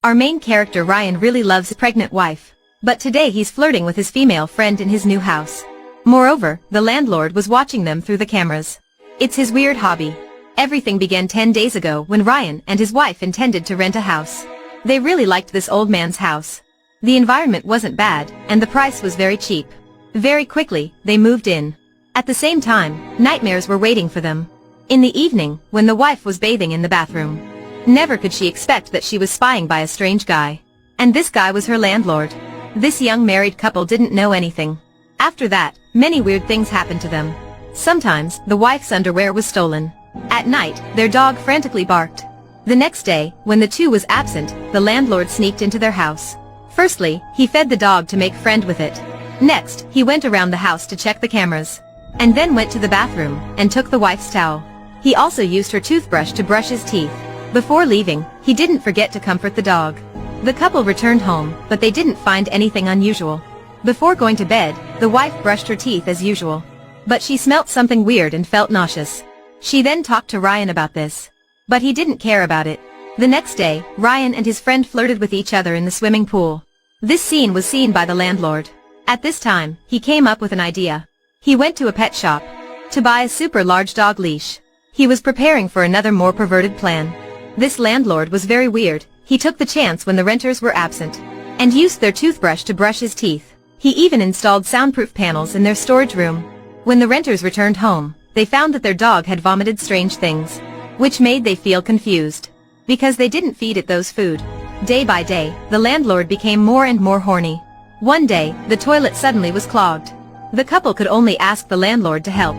Our main character Ryan really loves his pregnant wife. But today he's flirting with his female friend in his new house. Moreover, the landlord was watching them through the cameras. It's his weird hobby. Everything began 10 days ago when Ryan and his wife intended to rent a house. They really liked this old man's house. The environment wasn't bad, and the price was very cheap. Very quickly, they moved in. At the same time, nightmares were waiting for them. In the evening, when the wife was bathing in the bathroom, never could she expect that she was spying by a strange guy. And this guy was her landlord. This young married couple didn't know anything. After that, many weird things happened to them. Sometimes, the wife's underwear was stolen. At night, their dog frantically barked. The next day, when the two was absent, the landlord sneaked into their house. Firstly, he fed the dog to make friend with it. Next, he went around the house to check the cameras. And then went to the bathroom, and took the wife's towel. He also used her toothbrush to brush his teeth. Before leaving, he didn't forget to comfort the dog. The couple returned home, but they didn't find anything unusual. Before going to bed, the wife brushed her teeth as usual. But she smelt something weird and felt nauseous. She then talked to Ryan about this. But he didn't care about it. The next day, Ryan and his friend flirted with each other in the swimming pool. This scene was seen by the landlord. At this time, he came up with an idea. He went to a pet shop to buy a super large dog leash. He was preparing for another more perverted plan. This landlord was very weird. He took the chance when the renters were absent and used their toothbrush to brush his teeth. He even installed soundproof panels in their storage room. When the renters returned home, they found that their dog had vomited strange things, which made they feel confused, because they didn't feed it those food. Day by day, the landlord became more and more horny. One day, the toilet suddenly was clogged. The couple could only ask the landlord to help.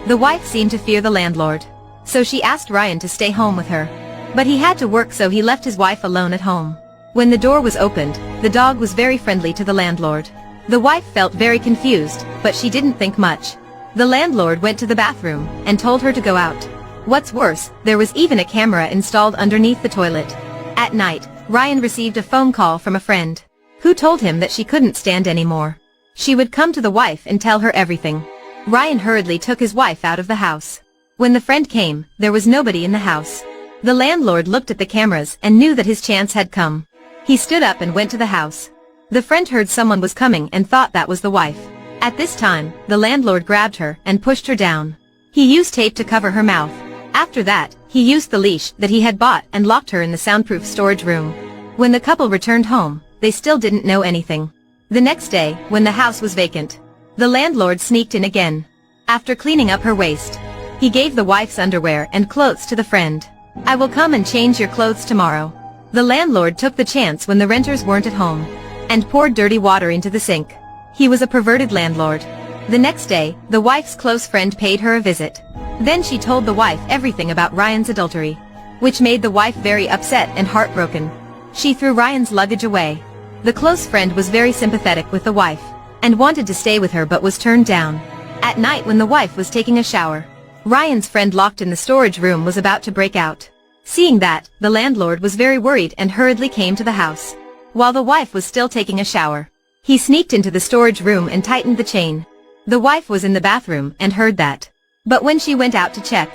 The wife seemed to fear the landlord, so she asked Ryan to stay home with her. But he had to work, so he left his wife alone at home. When the door was opened, the dog was very friendly to the landlord. The wife felt very confused, but she didn't think much. The landlord went to the bathroom and told her to go out. What's worse, there was even a camera installed underneath the toilet. At night, Ryan received a phone call from a friend, who told him that she couldn't stand anymore. She would come to the wife and tell her everything. Ryan hurriedly took his wife out of the house. When the friend came, there was nobody in the house. The landlord looked at the cameras and knew that his chance had come. He stood up and went to the house. The friend heard someone was coming and thought that was the wife. At this time, the landlord grabbed her and pushed her down. He used tape to cover her mouth. After that, he used the leash that he had bought and locked her in the soundproof storage room. When the couple returned home, they still didn't know anything. The next day, when the house was vacant, the landlord sneaked in again. After cleaning up her waist, he gave the wife's underwear and clothes to the friend. "I will come and change your clothes tomorrow." The landlord took the chance when the renters weren't at home, and poured dirty water into the sink. He was a perverted landlord. The next day, the wife's close friend paid her a visit. Then she told the wife everything about Ryan's adultery, which made the wife very upset and heartbroken. She threw Ryan's luggage away. The close friend was very sympathetic with the wife, and wanted to stay with her but was turned down. At night when the wife was taking a shower, Ryan's friend locked in the storage room was about to break out. Seeing that, the landlord was very worried and hurriedly came to the house. While the wife was still taking a shower, he sneaked into the storage room and tightened the chain. The wife was in the bathroom and heard that. But when she went out to check,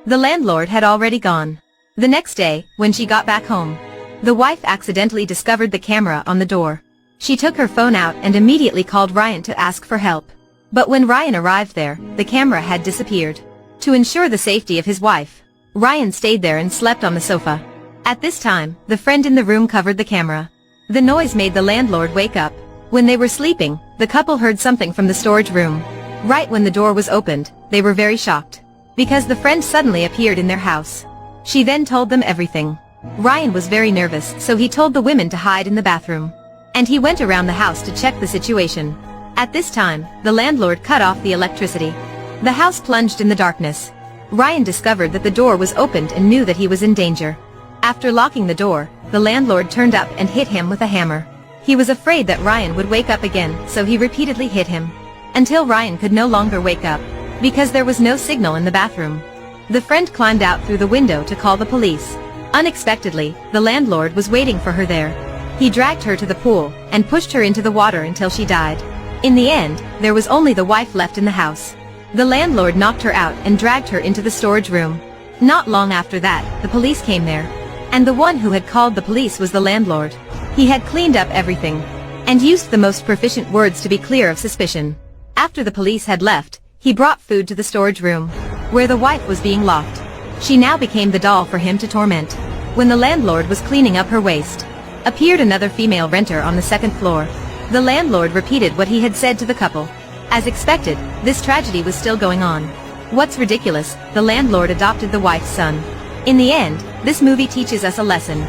the landlord had already gone. The next day, when she got back home, the wife accidentally discovered the camera on the door. She took her phone out and immediately called Ryan to ask for help. But when Ryan arrived there, the camera had disappeared. To ensure the safety of his wife, Ryan stayed there and slept on the sofa. At this time, the friend in the room covered the camera. The noise made the landlord wake up. When they were sleeping, the couple heard something from the storage room. Right when the door was opened, they were very shocked, because the friend suddenly appeared in their house. She then told them everything. Ryan was very nervous, so he told the women to hide in the bathroom. And he went around the house to check the situation. At this time, the landlord cut off the electricity. The house plunged in the darkness. Ryan discovered that the door was opened and knew that he was in danger. After locking the door, the landlord turned up and hit him with a hammer. He was afraid that Ryan would wake up again, so he repeatedly hit him, until Ryan could no longer wake up, because there was no signal in the bathroom. The friend climbed out through the window to call the police. Unexpectedly, the landlord was waiting for her there. He dragged her to the pool, and pushed her into the water until she died. In the end, there was only the wife left in the house. The landlord knocked her out and dragged her into the storage room. Not long after that, the police came there. And the one who had called the police was the landlord. He had cleaned up everything and used the most proficient words to be clear of suspicion. After the police had left, he brought food to the storage room, where the wife was being locked. She now became the doll for him to torment. When the landlord was cleaning up her waste, appeared another female renter on the second floor. The landlord repeated what he had said to the couple. As expected, this tragedy was still going on. What's ridiculous, the landlord adopted the wife's son. In the end, this movie teaches us a lesson.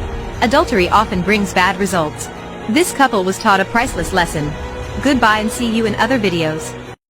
Adultery often brings bad results. This couple was taught a priceless lesson. Goodbye and see you in other videos.